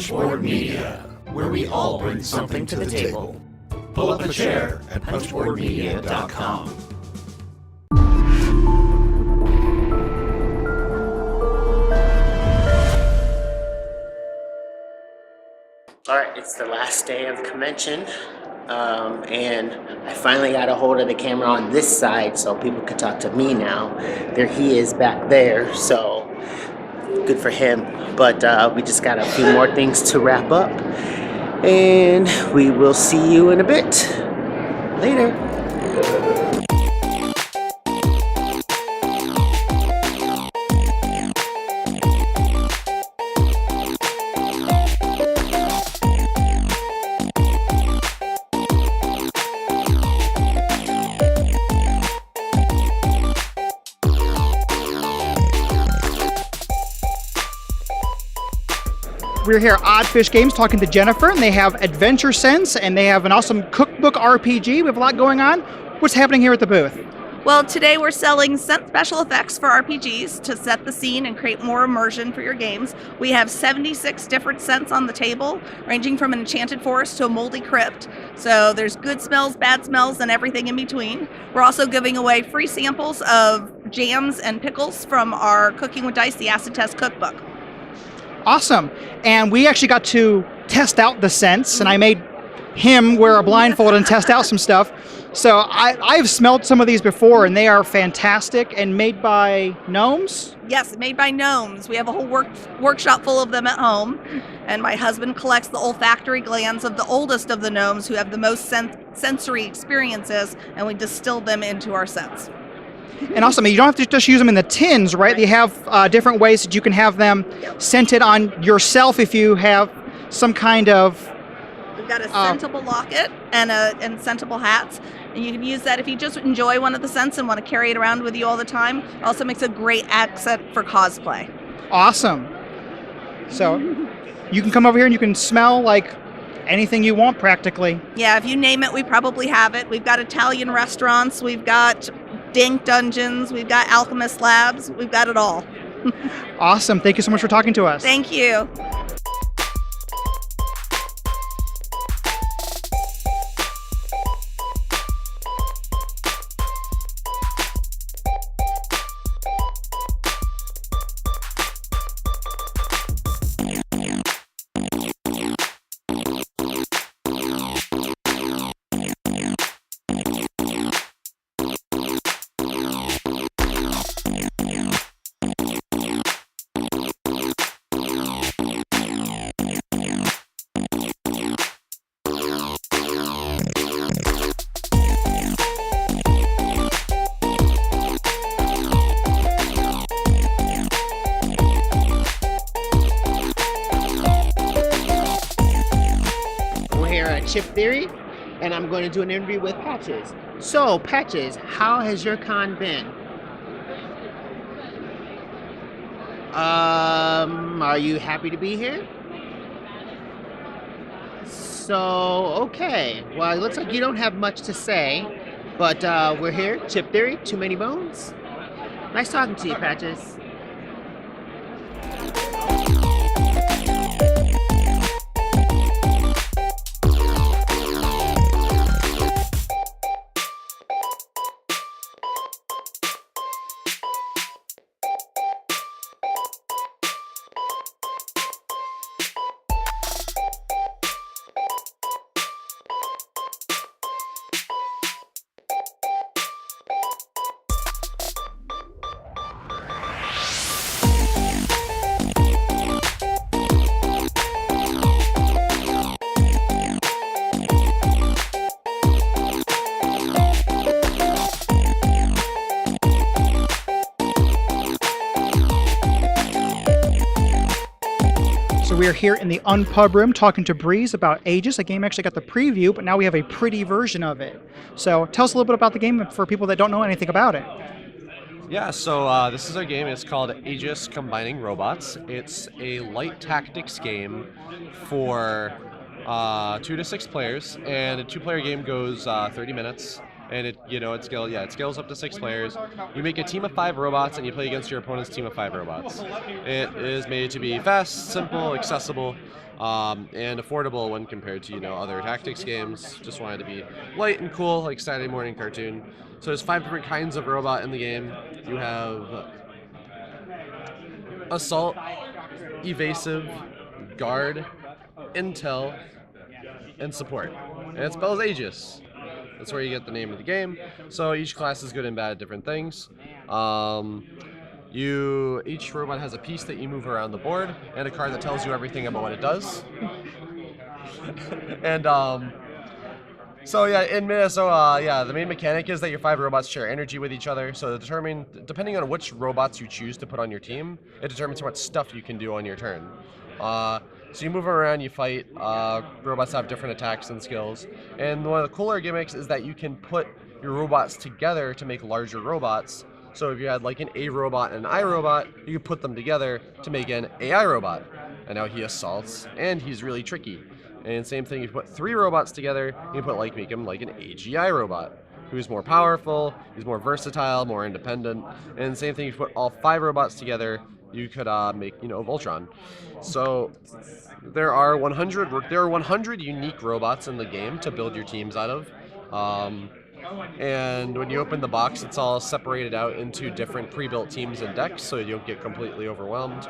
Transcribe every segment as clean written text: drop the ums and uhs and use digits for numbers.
Punchboard Media, where we all bring something to the table. Pull up a chair at punchboardmedia.com. Alright, it's the last day of the convention, and I finally got a hold of the camera on this side so people could talk to me now. There he is back there, so good for him. But we just got a few more things to wrap up, and we will see you in a bit. Later. We're here at Oddfish Games talking to Jennifer, and they have Adventure Sense, and they have an awesome cookbook RPG. We have a lot going on. What's happening here at the booth? Well, today we're selling scent special effects for RPGs to set the scene and create more immersion for your games. We have 76 different scents on the table, ranging from an enchanted forest to a moldy crypt. So there's good smells, bad smells, and everything in between. We're also giving away free samples of jams and pickles from our Cooking with Dice, the Acid Test Cookbook. Awesome. And we actually got to test out the scents, and I made him wear a blindfold and test out some stuff. So I've smelled some of these before, and they are fantastic and made by gnomes? Yes, made by gnomes. We have a whole workshop full of them at home, and my husband collects the olfactory glands of the oldest of the gnomes who have the most sensory experiences, and we distill them into our scents. And also, you don't have to just use them in the tins, right? They have different ways that you can have them scented on yourself if you have some kind of... We've got a scentable locket and scentable hats. And you can use that if you just enjoy one of the scents and want to carry it around with you all the time. It also makes a great accent for cosplay. Awesome. So you can come over here and you can smell like anything you want practically. Yeah, if you name it, we probably have it. We've got Italian restaurants. We've got Dank Dungeons. We've got Alchemist Labs. We've got it all. Awesome. Thank you so much for talking to us. Thank you. Chip Theory, and I'm going to do an interview with Patches. So, Patches, how has your con been? Are you happy to be here? So, okay. Well, it looks like you don't have much to say, but we're here, Chip Theory, Too Many Bones. Nice talking to you, Patches. So we're here in the Unpub room talking to Breeze about AEGIS. The game actually got the preview, but now we have a pretty version of it. So tell us a little bit about the game for people that don't know anything about it. Yeah, so this is our game. It's called AEGIS Combining Robots. It's a light tactics game for 2 to 6 players, and a 2-player game goes 30 minutes. and it scales up to 6 players. You make a team of 5 robots, and you play against your opponent's team of 5 robots. It is made to be fast, simple, accessible, and affordable when compared to other tactics games. Just wanted to be light and cool, like Saturday morning cartoon. So there's 5 different kinds of robot in the game. You have assault, evasive, guard, intel, and support. And it spells Aegis. That's where you get the name of the game. So each class is good and bad at different things. Each robot has a piece that you move around the board and a card that tells you everything about what it does. And the main mechanic is that your 5 robots share energy with each other. So depending on which robots you choose to put on your team, it determines what stuff you can do on your turn. So you move around, you fight. Robots have different attacks and skills. And one of the cooler gimmicks is that you can put your robots together to make larger robots. So if you had like an A robot and an I robot, you could put them together to make an AI robot. And now he assaults, and he's really tricky. And same thing, if you put 3 robots together, you can make him like an AGI robot, who's more powerful, he's more versatile, more independent. And same thing, if you put all 5 robots together, you could make Voltron. So there are 100 unique robots in the game to build your teams out of. And when you open the box, it's all separated out into different pre-built teams and decks, so you don't get completely overwhelmed.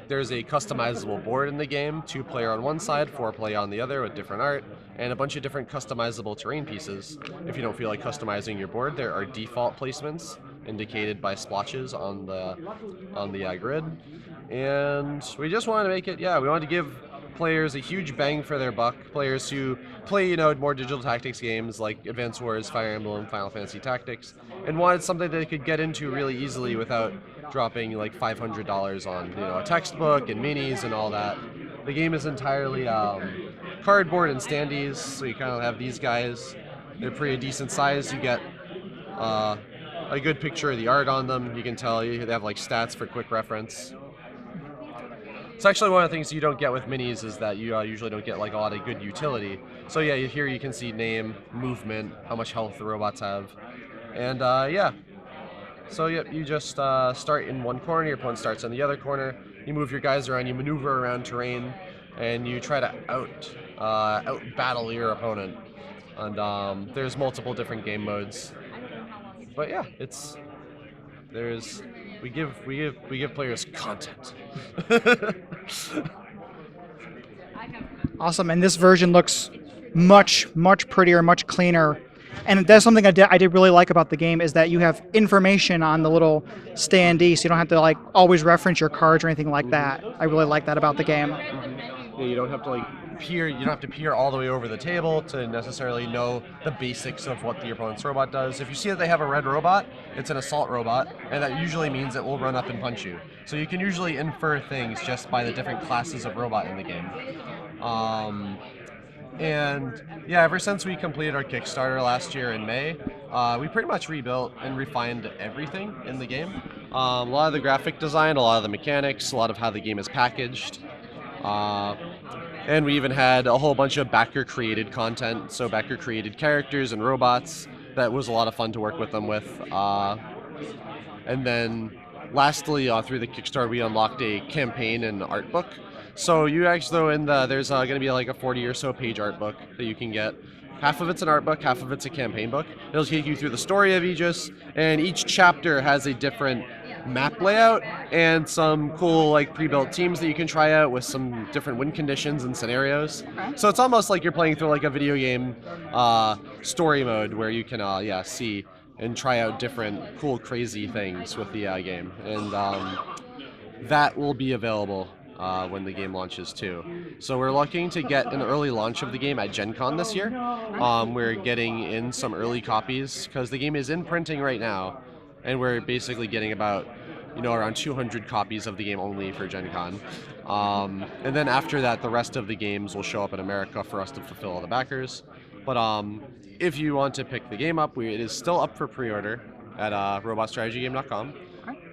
There's a customizable board in the game, 2-player on one side, 4-player on the other with different art, and a bunch of different customizable terrain pieces. If you don't feel like customizing your board, there are default placements indicated by splotches on the grid. And we just wanted to make it, we wanted to give players a huge bang for their buck, players who play, more digital tactics games like Advance Wars, Fire Emblem, Final Fantasy Tactics, and wanted something that they could get into really easily without dropping like $500 on, a textbook and minis and all that. The game is entirely cardboard and standees, so you kind of have these guys. They're pretty decent size. You get a good picture of the art on them. You can tell they have like stats for quick reference. It's actually one of the things you don't get with minis is that you usually don't get like a lot of good utility. So here you can see name, movement, how much health the robots have, and So you just start in one corner, your opponent starts in the other corner. You move your guys around, you maneuver around terrain, and you try to out battle your opponent. And there's multiple different game modes. But we give players content. Awesome, and this version looks much prettier, much cleaner. And that's something I did really like about the game is that you have information on the little standee, so you don't have to like always reference your cards or anything like that. I really like that about the game. Yeah, you don't have to peer. You don't have to peer all the way over the table to necessarily know the basics of what your opponent's robot does. If you see that they have a red robot, it's an assault robot, and that usually means it will run up and punch you. So you can usually infer things just by the different classes of robot in the game. Ever since we completed our Kickstarter last year in May, we pretty much rebuilt and refined everything in the game. A lot of the graphic design, a lot of the mechanics, a lot of how the game is packaged. And we even had a whole bunch of backer-created content, so backer-created characters and robots. That was a lot of fun to work with them with. And then lastly, through the Kickstarter, we unlocked a campaign and art book. So there's going to be like a 40 or so page art book that you can get. Half of it's an art book, half of it's a campaign book. It'll take you through the story of Aegis, and each chapter has a different map layout and some cool like pre-built teams that you can try out with some different win conditions and scenarios. So it's almost like you're playing through like a video game story mode where you can see and try out different cool crazy things with the game, and that will be available when the game launches too. So we're looking to get an early launch of the game at Gen Con this year. We're getting in some early copies because the game is in printing right now, and we're basically getting about around 200 copies of the game only for Gen Con. And then after that, the rest of the games will show up in America for us to fulfill all the backers. But if you want to pick the game up, it is still up for pre-order at robotstrategygame.com.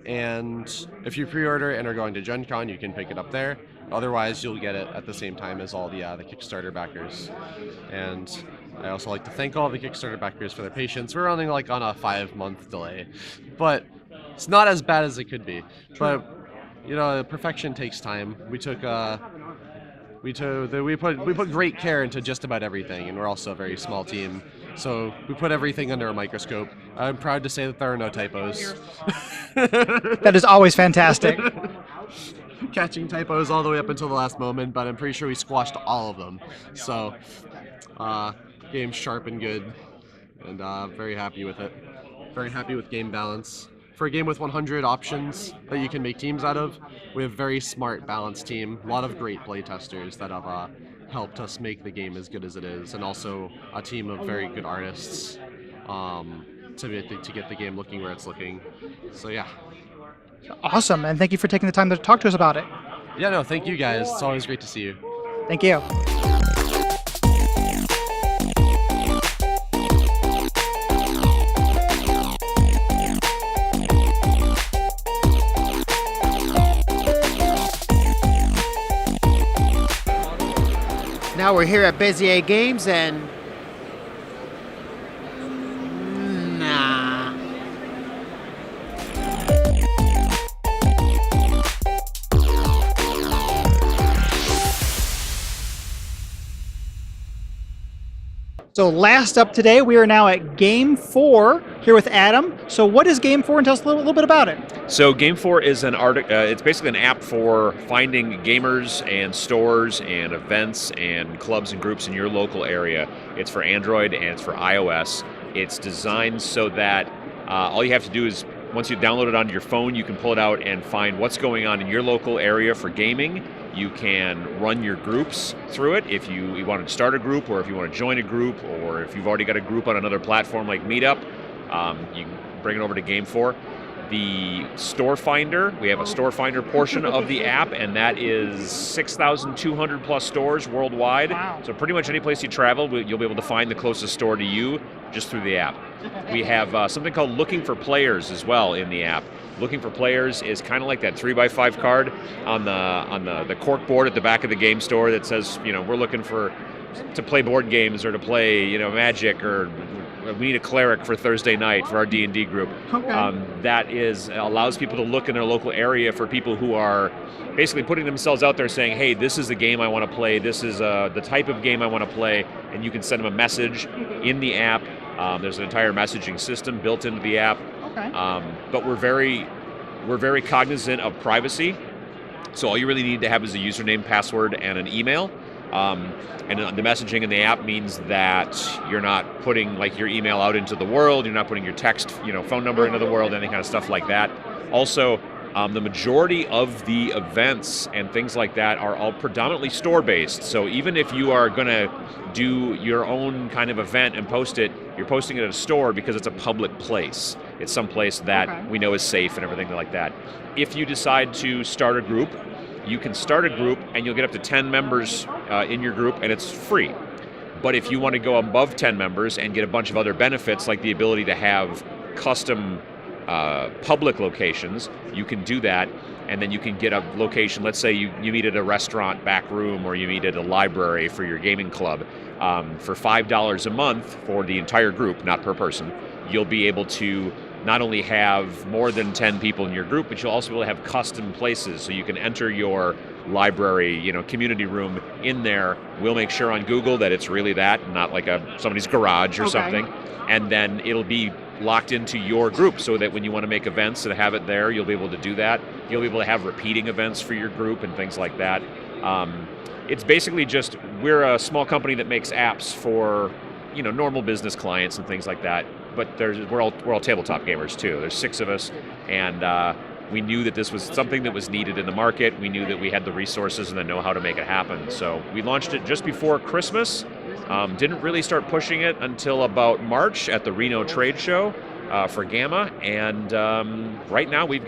And if you pre-order and are going to Gen Con, you can pick it up there. Otherwise, you'll get it at the same time as all the Kickstarter backers. And I also like to thank all the Kickstarter backers for their patience. We're running like on a 5-month delay, but it's not as bad as it could be. But you know, perfection takes time. We put great care into just about everything, and we're also a very small team, so we put everything under a microscope. I'm proud to say that there are no typos. That is always fantastic. Catching typos all the way up until the last moment, but I'm pretty sure we squashed all of them. So, game's sharp and good, and very happy with it. Very happy with game balance. For a game with 100 options that you can make teams out of, we have a very smart, balanced team. A lot of great play testers that have helped us make the game as good as it is, and also a team of very good artists to get the game looking where it's looking. So yeah. Awesome, and thank you for taking the time to talk to us about it. Yeah, no, thank you guys. It's always great to see you. Thank you. Now we're here at Bezier Games, and nah. So last up today, we are now at GameFor here with Adam. So what is GameFor, and tell us a little bit about it. So GameFor is it's basically an app for finding gamers and stores and events and clubs and groups in your local area. It's for Android and it's for iOS. It's designed so that all you have to do is, once you download it onto your phone, you can pull it out and find what's going on in your local area for gaming. You can run your groups through it if you want to start a group, or if you want to join a group, or if you've already got a group on another platform like Meetup, you can bring it over to GameFor. The store finder, we have a store finder portion of the app, and that is 6,200 plus stores worldwide. Wow. So pretty much any place you travel, you'll be able to find the closest store to you just through the app. We have something called Looking for Players as well in the app. Looking for Players is kind of like that 3x5 card on the cork board at the back of the game store that says, you know, we're looking to play board games, or to play, you know, Magic, or we need a cleric for Thursday night for our D&D group. Okay. That allows people to look in their local area for people who are basically putting themselves out there saying, hey, this is the game I want to play, this is the type of game I want to play, and you can send them a message in the app. There's an entire messaging system built into the app. Okay. But we're very cognizant of privacy, so all you really need to have is a username, password, and an email. And the messaging in the app means that you're not putting like your email out into the world, you're not putting your text, phone number into the world, any kind of stuff like that. Also, the majority of the events and things like that are all predominantly store-based. So even if you are going to do your own kind of event and post it, you're posting it at a store because it's a public place. It's some place that we know is safe and everything like that. If you decide to start a group, you can start a group and you'll get up to 10 members in your group, and it's free. But if you want to go above 10 members and get a bunch of other benefits, like the ability to have custom public locations, you can do that, and then you can get a location. Let's say you meet at a restaurant back room, or you meet at a library for your gaming club. For $5 a month for the entire group, not per person, you'll be able to not only have more than 10 people in your group, but you'll also be able to have custom places. So you can enter your library, community room in there. We'll make sure on Google that it's really that, not like somebody's garage or something. And then it'll be locked into your group, so that when you want to make events and have it there, you'll be able to do that. You'll be able to have repeating events for your group and things like that. It's basically just, we're a small company that makes apps for normal business clients and things like that. But we're all tabletop gamers too. There's 6 of us, and we knew that this was something that was needed in the market. We knew that we had the resources and the know-how to make it happen. So we launched it just before Christmas. Didn't really start pushing it until about March at the Reno trade show for Gamma, and right now we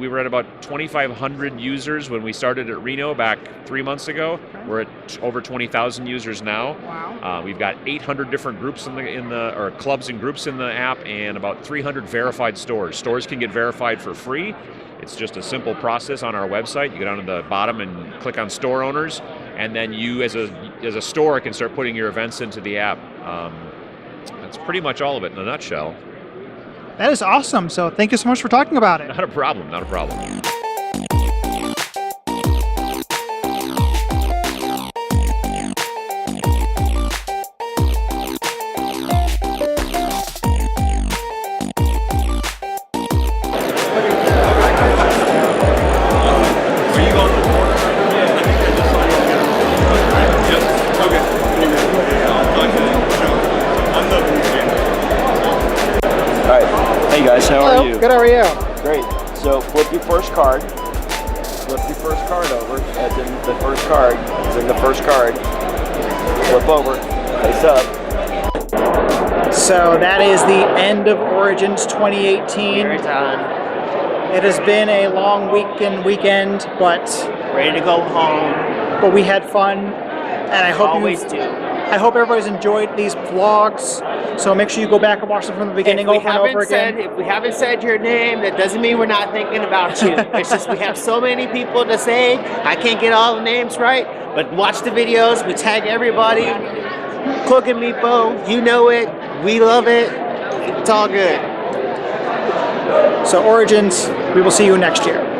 were at about 2,500 users when we started at Reno back 3 months ago. We're at over 20,000 users now. Wow. We've got 800 different groups or clubs and groups in the app, and about 300 verified stores. Stores can get verified for free. It's just a simple process on our website. You go down to the bottom and click on store owners, and then you as a as a store can start putting your events into the app. That's pretty much all of it in a nutshell. That is awesome. So thank you so much for talking about it. Not a problem. Not a problem. Hey guys, how Hello. are you? Good, how are you? Great. So flip your first card. Flip your first card over, as in the first card. As in the first card. Flip over, face up. So that is the end of Origins 2018. We're done. It has been a long weekend, but Ready to go home. we had fun, and I hope Always do. I hope everybody's enjoyed these vlogs. So make sure you go back and watch them from the beginning over and over again. If we haven't said your name, that doesn't mean we're not thinking about you. It's just we have so many people to say. I can't get all the names right, but watch the videos. We tag everybody. Cloak and Meeple, you know it. We love it. It's all good. So Origins, we will see you next year.